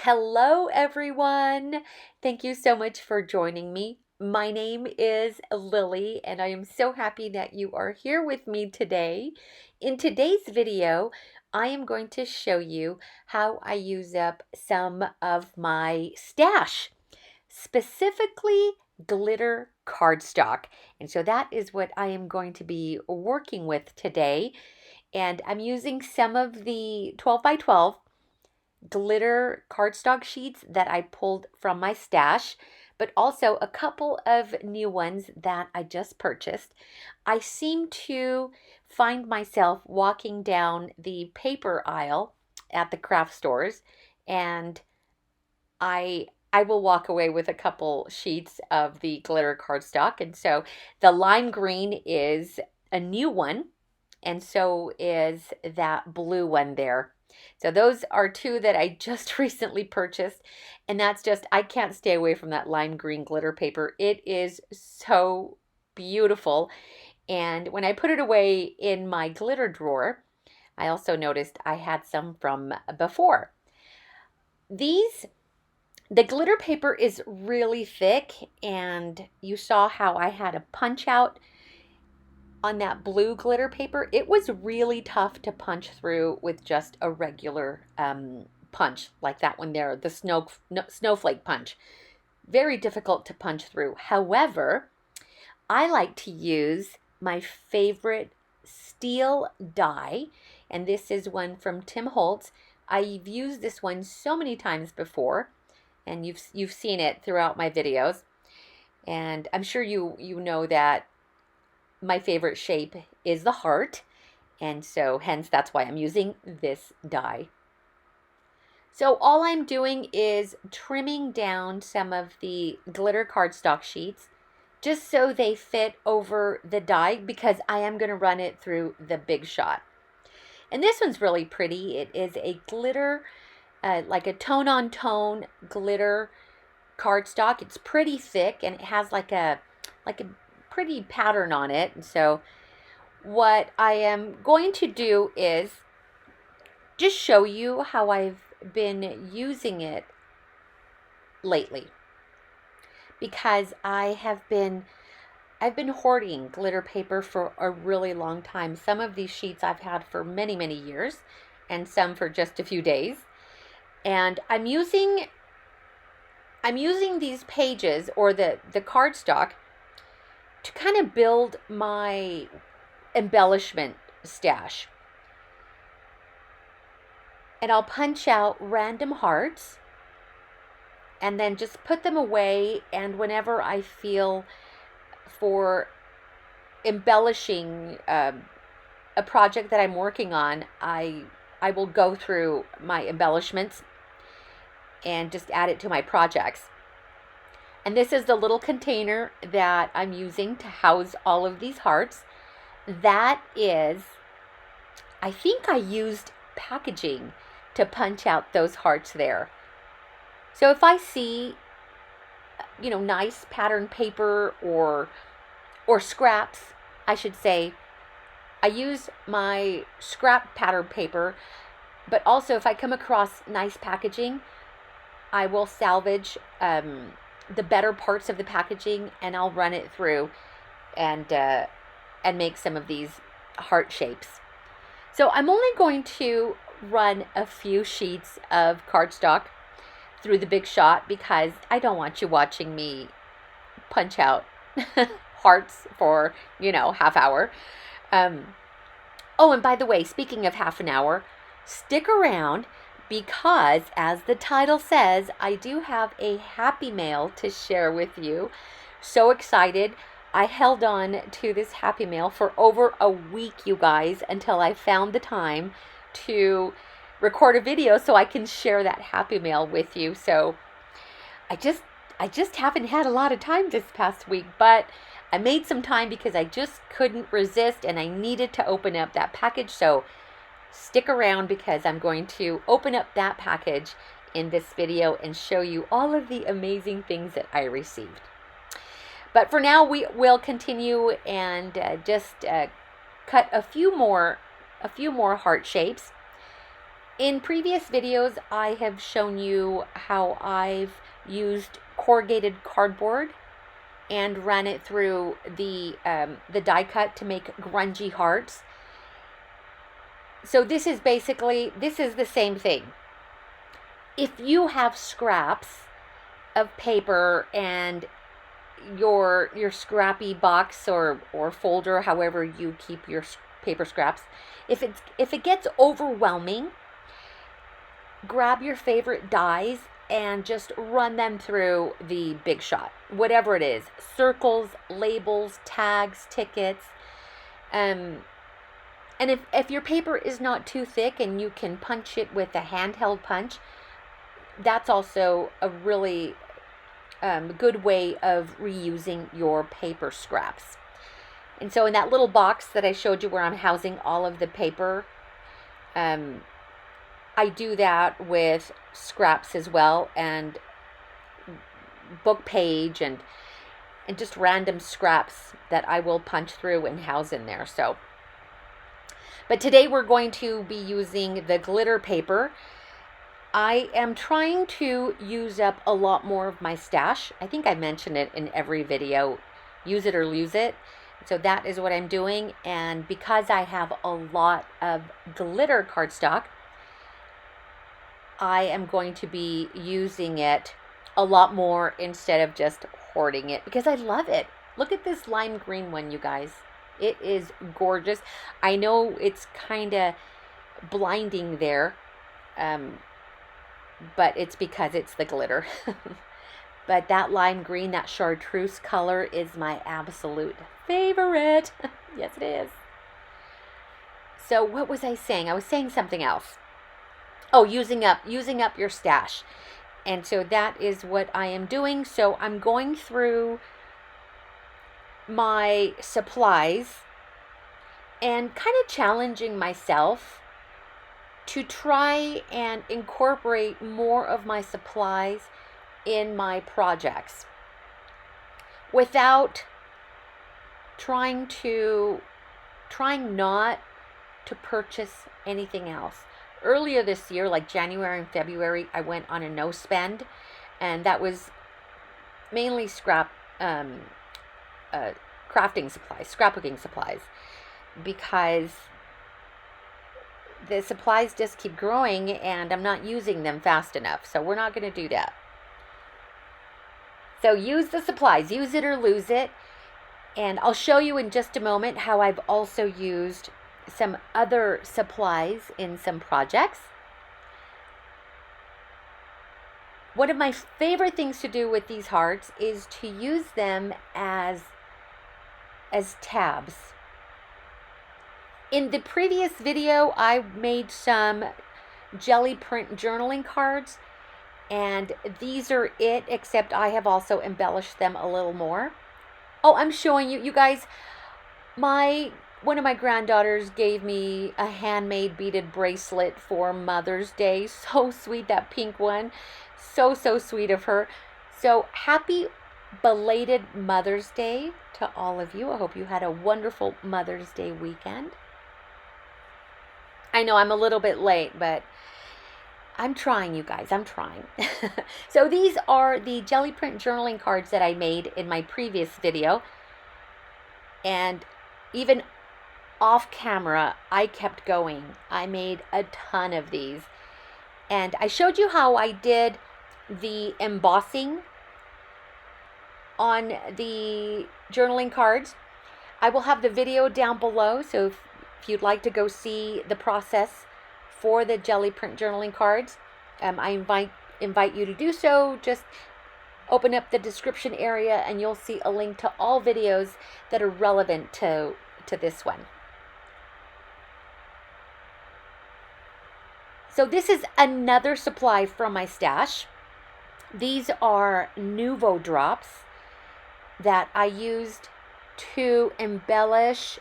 Hello, everyone. Thank you so much for joining me. My name is Lily, and I am so happy that you are here with me today. In today's video, I am going to show you how I use up some of my stash, specifically glitter cardstock. And so that is what I am going to be working with today. And I'm using some of the 12 by 12 glitter cardstock sheets that I pulled from my stash, but also a couple of new ones that I just purchased. I seem to find myself walking down the paper aisle at the craft stores, and I will walk away with a couple sheets of the glitter cardstock. And so the lime green is a new one, and so is that blue one there. So those are two that I just recently purchased, and that's just, I can't stay away from that lime green glitter paper. It is so beautiful. And when I put it away in my glitter drawer, I also noticed I had some from before. The glitter paper is really thick, and you saw how I had a punch out on that blue glitter paper. It was really tough to punch through with just a regular punch like that one there, the snowflake punch. Very difficult to punch through. However, I like to use my favorite steel die, and this is one from Tim Holtz. I've used this one so many times before, and you've seen it throughout my videos. And I'm sure you know that my favorite shape is the heart, and so hence that's why I'm using this die. So all I'm doing is trimming down some of the glitter cardstock sheets just so they fit over the die, because I am going to run it through the Big Shot. And this one's really pretty. It is a glitter, like a tone-on-tone glitter cardstock. It's pretty thick, and it has like a pretty pattern on it. And so what I am going to do is just show you how I've been using it lately, because I've been hoarding glitter paper for a really long time. Some of these sheets I've had for many years, and some for just a few days. And I'm using these pages, or the cardstock, to kind of build my embellishment stash. And I'll punch out random hearts and then just put them away. And whenever I feel for embellishing a project that I'm working on, I will go through my embellishments and just add it to my projects. And this is the little container that I'm using to house all of these hearts. That is, I think I used packaging to punch out those hearts there. So if I see, nice pattern paper or scraps, I should say, I use my scrap pattern paper, but also if I come across nice packaging, I will salvage the better parts of the packaging, and I'll run it through and make some of these heart shapes. So I'm only going to run a few sheets of cardstock through the Big Shot, because I don't want you watching me punch out hearts for, half hour. Oh, and by the way, speaking of half an hour, stick around, because as the title says, I do have a happy mail to share with you. So excited. I held on to this happy mail for over a week, you guys, until I found the time to record a video so I can share that happy mail with you. So I just haven't had a lot of time this past week, but I made some time because I just couldn't resist, and I needed to open up that package. So stick around, because I'm going to open up that package in this video and show you all of the amazing things that I received. But for now, we will continue and just cut a few more heart shapes. In previous videos, I have shown you how I've used corrugated cardboard and ran it through the die cut to make grungy hearts. So this is the same thing. If you have scraps of paper and your scrappy box or folder, however you keep your paper scraps, if it gets overwhelming, grab your favorite dies and just run them through the Big Shot, whatever it is, circles, labels, tags, tickets. And if your paper is not too thick and you can punch it with a handheld punch, that's also a really good way of reusing your paper scraps. And so in that little box that I showed you where I'm housing all of the paper, I do that with scraps as well, and book page and just random scraps that I will punch through and house in there. So, but today we're going to be using the glitter paper. I am trying to use up a lot more of my stash. I think I mentioned it in every video, use it or lose it. So that is what I'm doing. And because I have a lot of glitter cardstock, I am going to be using it a lot more instead of just hoarding it, because I love it. Look at this lime green one, you guys. It is gorgeous. I know it's kind of blinding there, but it's because it's the glitter. But that lime green, that chartreuse color, is my absolute favorite. Yes, it is. So what was I saying? I was saying something else. Oh, using up your stash. And so that is what I am doing. So I'm going through my supplies and kind of challenging myself to try and incorporate more of my supplies in my projects without trying not to purchase anything else. Earlier this year, like January and February, I went on a no spend, and that was mainly crafting supplies, scrapbooking supplies, because the supplies just keep growing and I'm not using them fast enough. So we're not going to do that. So use the supplies, use it or lose it. And I'll show you in just a moment how I've also used some other supplies in some projects. One of my favorite things to do with these hearts is to use them as tabs. In the previous video, I made some jelly print journaling cards, and these are it, except I have also embellished them a little more. Oh, I'm showing you guys, one of my granddaughters gave me a handmade beaded bracelet for Mother's Day. So sweet, that pink one. So sweet of her. So happy belated Mother's Day to all of you. I hope you had a wonderful Mother's Day weekend. I know I'm a little bit late, but I'm trying, you guys. I'm trying. So these are the jelly print journaling cards that I made in my previous video. And even off camera, I kept going. I made a ton of these. And I showed you how I did the embossing on the journaling cards. I will have the video down below, so if you'd like to go see the process for the jelly print journaling cards, I invite you to do so. Just open up the description area and you'll see a link to all videos that are relevant to this one. So this is another supply from my stash. These are Nuvo drops that I used to embellish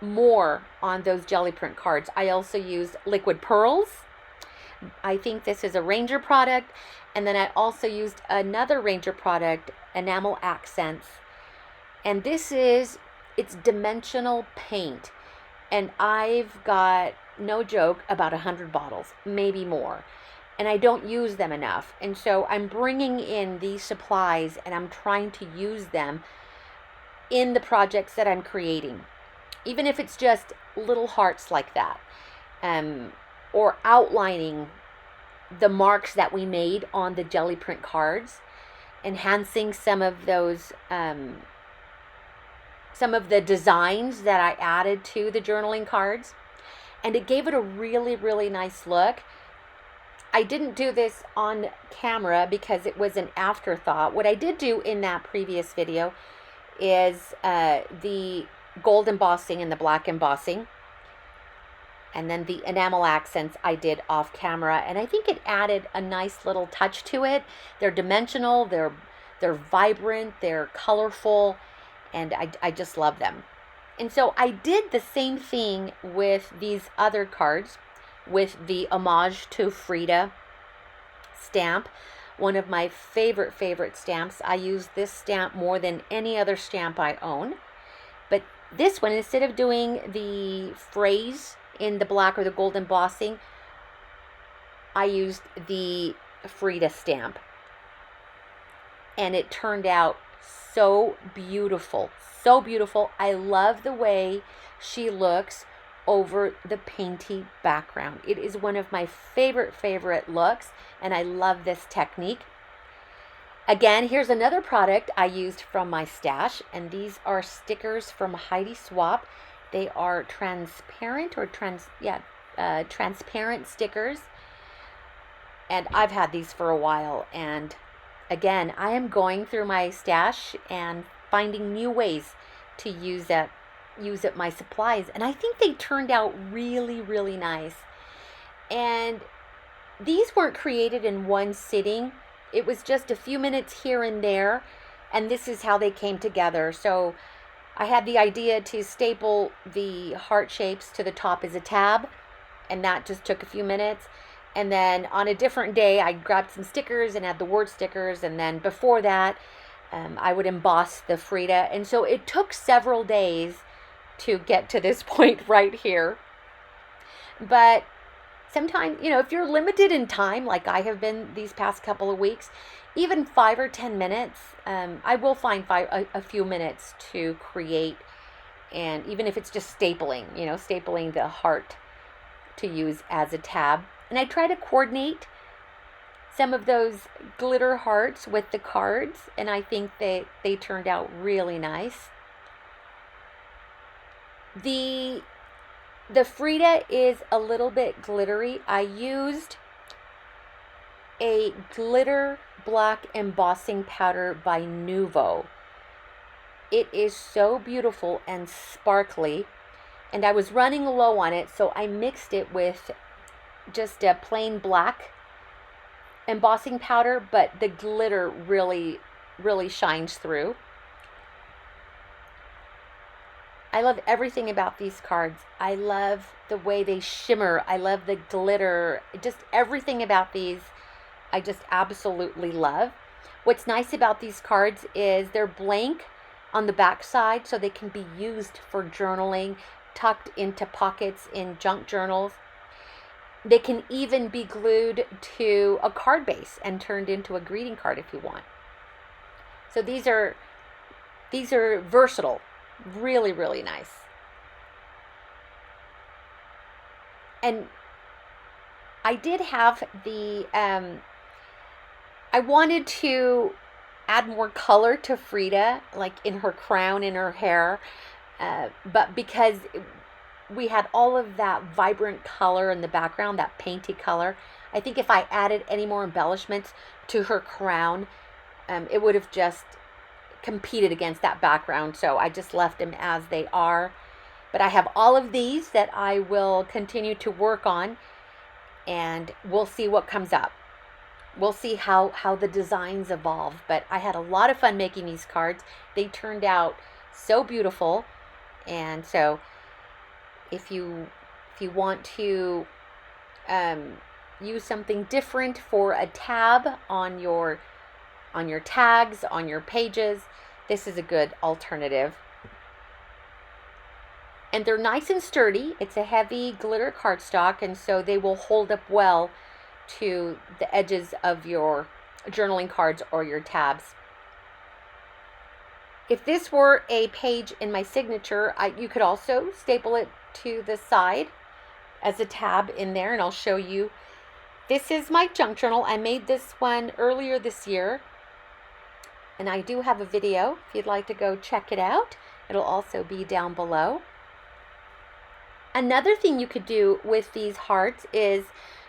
more on those jelly print cards. I also used liquid pearls. I think this is a Ranger product. And then I also used another Ranger product, Enamel Accents. And it's dimensional paint. And I've got no joke, about 100 bottles, maybe more. And I don't use them enough. And so I'm bringing in these supplies and I'm trying to use them in the projects that I'm creating. Even if it's just little hearts like that. Or outlining the marks that we made on the jelly print cards. Enhancing some of those, some of the designs that I added to the journaling cards. And it gave it a really, really nice look. I didn't do this on camera because it was an afterthought. What I did do in that previous video is the gold embossing and the black embossing. And then the enamel accents I did off camera. And I think it added a nice little touch to it. They're dimensional, they're vibrant, they're colorful, and I just love them. And so I did the same thing with these other cards, with the homage to Frida stamp, one of my favorite stamps. I use this stamp more than any other stamp I own. But this one, instead of doing the phrase in the black or the gold embossing, I used the Frida stamp. And it turned out so beautiful, so beautiful. I love the way she looks over the painty background. It is one of my favorite looks, and I love this technique. Again, here's another product I used from my stash, and these are stickers from Heidi Swapp. They are transparent or transparent stickers, and I've had these for a while. And again, I am going through my stash and finding new ways to use up my supplies, and I think they turned out really nice. And these weren't created in one sitting. It was just a few minutes here and there, and this is how they came together. So I had the idea to staple the heart shapes to the top as a tab, and that just took a few minutes. And then on a different day, I grabbed some stickers and had the word stickers, and then before that, I would emboss the Frida. And so it took several days to get to this point right here. But sometimes, if you're limited in time, like I have been these past couple of weeks, even 5 or 10 minutes, I will find a few minutes to create. And even if it's just stapling, stapling the heart to use as a tab. And I try to coordinate some of those glitter hearts with the cards, and I think they turned out really nice. The Frida is a little bit glittery. I used a glitter black embossing powder by Nuvo. It is so beautiful and sparkly, and I was running low on it, so I mixed it with just a plain black embossing powder, but the glitter really shines through. I love everything about these cards. I love the way they shimmer. I love the glitter. Just everything about these I just absolutely love. What's nice about these cards is they're blank on the back side, so they can be used for journaling, tucked into pockets in junk journals. They can even be glued to a card base and turned into a greeting card if you want. So these are versatile, really nice. And I did have the I wanted to add more color to Frida, like in her crown, in her hair, but because we had all of that vibrant color in the background, that painty color, I think if I added any more embellishments to her crown, it would have just competed against that background. So I just left them as they are. But I have all of these that I will continue to work on, and we'll see what comes up. We'll see how the designs evolve. But I had a lot of fun making these cards. They turned out so beautiful. And so if you want to use something different for a tab on your tags, on your pages, this is a good alternative. And they're nice and sturdy. It's a heavy glitter cardstock, and so they will hold up well to the edges of your journaling cards or your tabs. If this were a page in my signature, you could also staple it to the side as a tab in there, and I'll show you. This is my junk journal. I made this one earlier this year, and I do have a video if you'd like to go check it out. It'll also be down below. Another thing you could do with these hearts is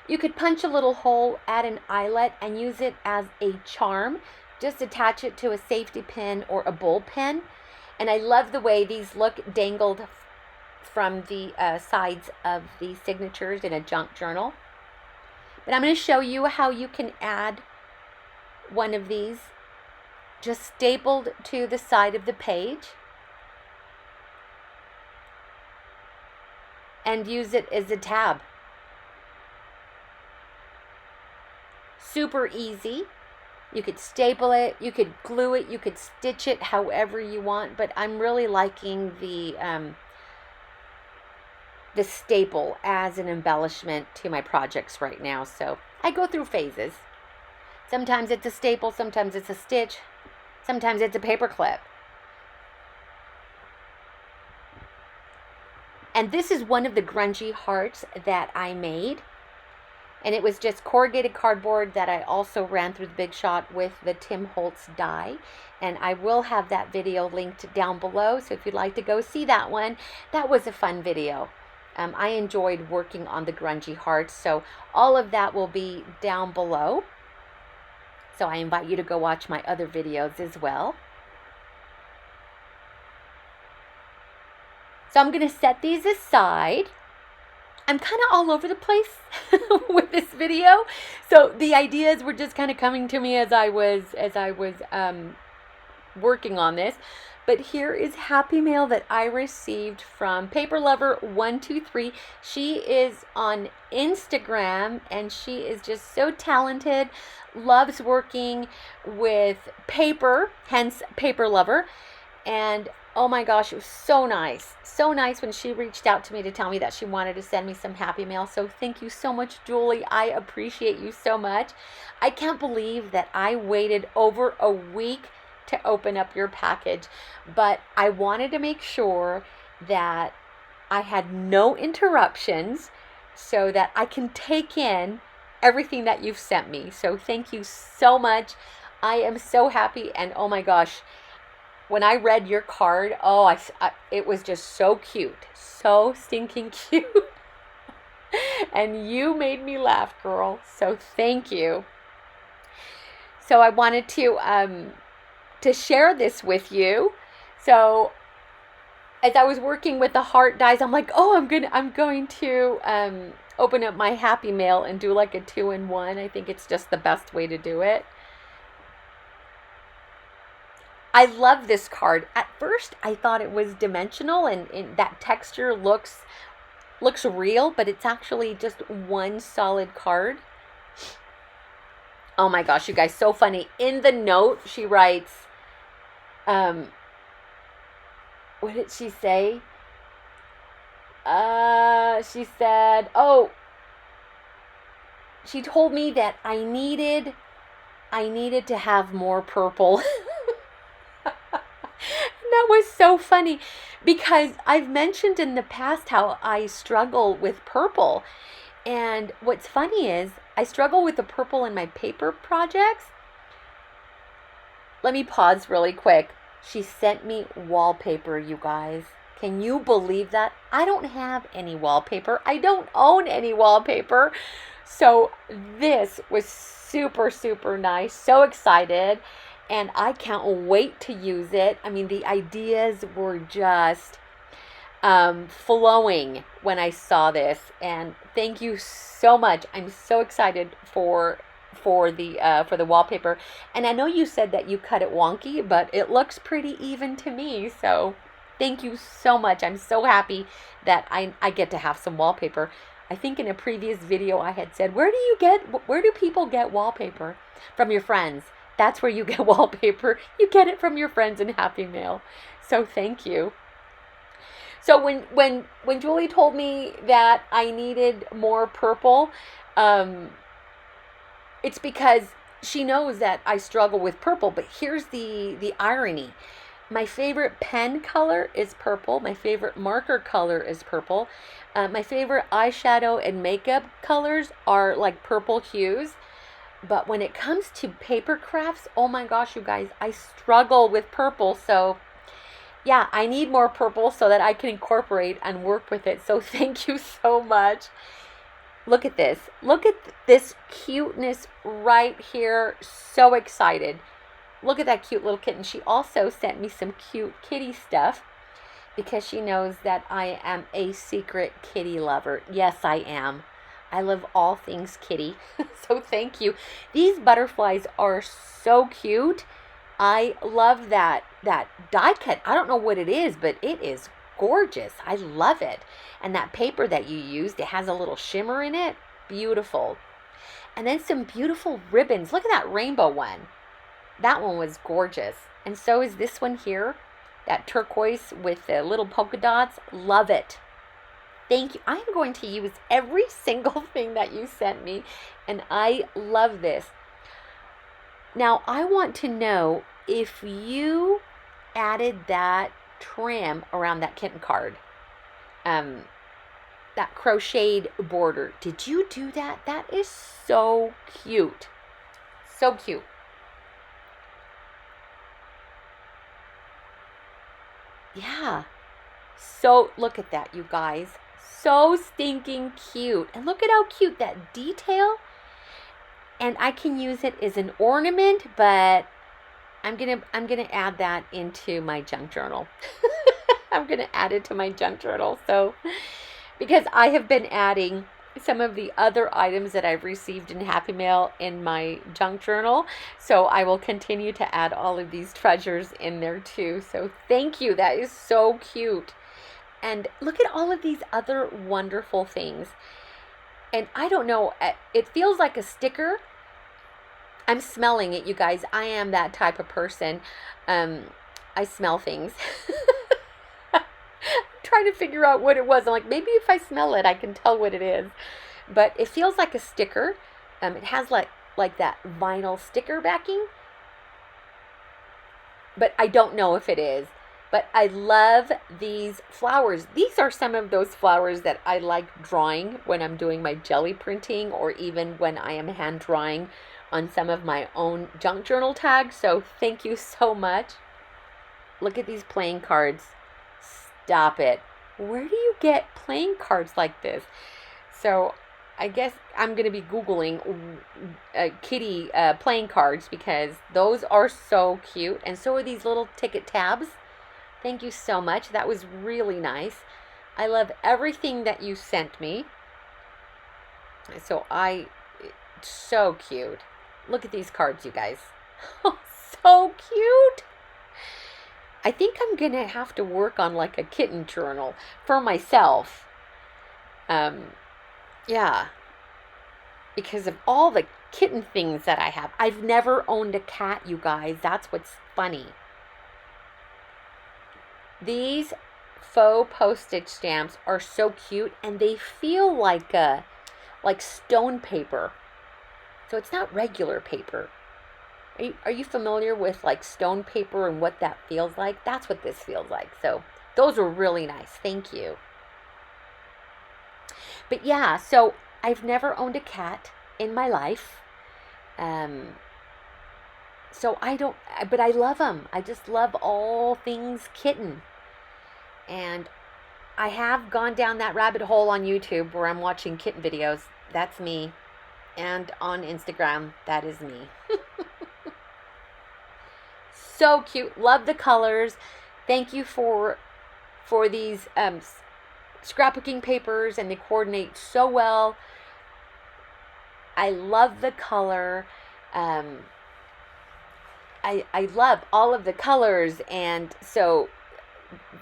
you could punch a little hole, add an eyelet, and use it as a charm. Just attach it to a safety pin or a bowl pin. And I love the way these look dangled from the sides of the signatures in a junk journal. But I'm going to show you how you can add one of these just stapled to the side of the page and use it as a tab. Super easy. You could staple it, you could glue it, you could stitch it however you want, but I'm really liking the staple as an embellishment to my projects right now. So I go through phases. Sometimes it's a staple, sometimes it's a stitch, sometimes it's a paper clip. And this is one of the grungy hearts that I made. And it was just corrugated cardboard that I also ran through the Big Shot with the Tim Holtz die. And I will have that video linked down below. So if you'd like to go see that one, that was a fun video. I enjoyed working on the grungy hearts. So all of that will be down below. So I invite you to go watch my other videos as well. So I'm going to set these aside. I'm kind of all over the place with this video. So the ideas were just kind of coming to me as I was working on this. But here is Happy Mail that I received from Paper Lover 123. She is on Instagram and she is just so talented, loves working with paper, hence Paper Lover. And oh my gosh, it was so nice. So nice when she reached out to me to tell me that she wanted to send me some Happy Mail. So thank you so much, Julie. I appreciate you so much. I can't believe that I waited over a week to open up your package, but I wanted to make sure that I had no interruptions so that I can take in everything that you've sent me. So thank you so much. I am so happy, and oh my gosh, when I read your card, it was just so cute. So stinking cute. And you made me laugh, girl. So thank you. So I wanted to share this with you. So as I was working with the heart dies, I'm like, I'm going to open up my Happy Mail and do like a 2-in-1. I think it's just the best way to do it. I love this card. At first, I thought it was dimensional and that texture looks real, but it's actually just one solid card. Oh my gosh, you guys, so funny. In the note, she writes, what did she say? She said, she told me that I needed to have more purple. That was so funny because I've mentioned in the past how I struggle with purple. And what's funny is I struggle with the purple in my paper projects. Let me pause really quick. She sent me wallpaper, you guys. Can you believe that? I don't have any wallpaper. I don't own any wallpaper. So this was super, super nice. So excited. And I can't wait to use it. I mean, the ideas were just flowing when I saw this. And thank you so much. I'm so excited for the wallpaper. And I know you said that you cut it wonky, but it looks pretty even to me. So thank you so much. I'm so happy that I get to have some wallpaper. I think in a previous video I had said, where do people get wallpaper? From your friends. That's where you get wallpaper. You get it from your friends in Happy Mail. So thank you. So when Julie told me that I needed more purple, um, it's because she knows that I struggle with purple. But here's the irony. My favorite pen color is purple. My favorite marker color is purple. My favorite eyeshadow and makeup colors are like purple hues. But when it comes to paper crafts, oh my gosh, you guys, I struggle with purple. So yeah, I need more purple so that I can incorporate and work with it. So thank you so much. Look at this. Look at this cuteness right here. So excited. Look at that cute little kitten. She also sent me some cute kitty stuff because she knows that I am a secret kitty lover. Yes, I am. I love all things kitty. So thank you. These butterflies are so cute. I love that die cut. I don't know what it is, but it is gorgeous. I love it. And that paper that you used, it has a little shimmer in it. Beautiful. And then some beautiful ribbons. Look at that rainbow one. That one was gorgeous. And so is this one here. That turquoise with the little polka dots. Love it. Thank you. I'm going to use every single thing that you sent me. And I love this. Now, I want to know if you added that trim around that kitten card. That crocheted border. Did you do that? That is so cute. So cute. Yeah. So look at that, you guys. So stinking cute. And look at how cute that detail. And I can use it as an ornament, but I'm gonna add that into my junk journal. I'm gonna add it to my junk journal. So because I have been adding some of the other items that I've received in Happy Mail in my junk journal. So I will continue to add all of these treasures in there too. So thank you. That is so cute. And look at all of these other wonderful things. And I don't know, it feels like a sticker. I'm smelling it, you guys. I am that type of person. I smell things. Trying to figure out what it was. I'm like, maybe if I smell it, I can tell what it is. But it feels like a sticker. It has like that vinyl sticker backing. But I don't know if it is. But I love these flowers. These are some of those flowers that I like drawing when I'm doing my jelly printing, or even when I am hand drawing on some of my own junk journal tags. So thank you so much. Look at these playing cards. Stop it. Where do you get playing cards like this? So I guess I'm going to be Googling kitty playing cards, because those are so cute. And so are these little ticket tabs. Thank you so much. That was really nice. I love everything that you sent me. So cute. Look at these cards, you guys. So cute. I think I'm going to have to work on like a kitten journal for myself. Yeah. Because of all the kitten things that I have. I've never owned a cat, you guys. That's what's funny. These faux postage stamps are so cute, and they feel like stone paper. So it's not regular paper. Are you familiar with like stone paper and what that feels like? That's what this feels like. So those are really nice. Thank you. But yeah, so I've never owned a cat in my life. So but I love them. I just love all things kitten. And I have gone down that rabbit hole on YouTube where I'm watching kitten videos. That's me. And on Instagram, that is me. So cute. Love the colors. Thank you for these scrapbooking papers, and they coordinate so well. I love the color. I love all of the colors, and so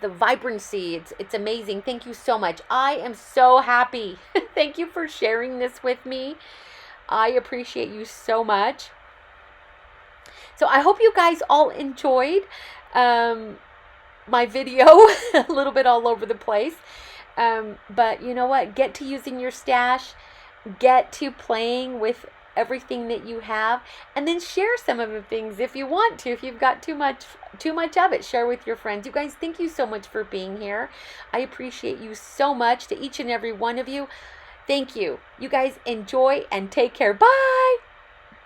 the vibrancy, it's amazing. Thank you so much. I am so happy. Thank you for sharing this with me. I appreciate you so much. So I hope you guys all enjoyed my video a little bit all over the place. But you know what? Get to using your stash. Get to playing with everything that you have, and then share some of the things if you want to. If you've got too much of it, share with your friends. You guys, thank you so much for being here. I appreciate you so much. To each and every one of you, thank you. You guys enjoy and take care. Bye.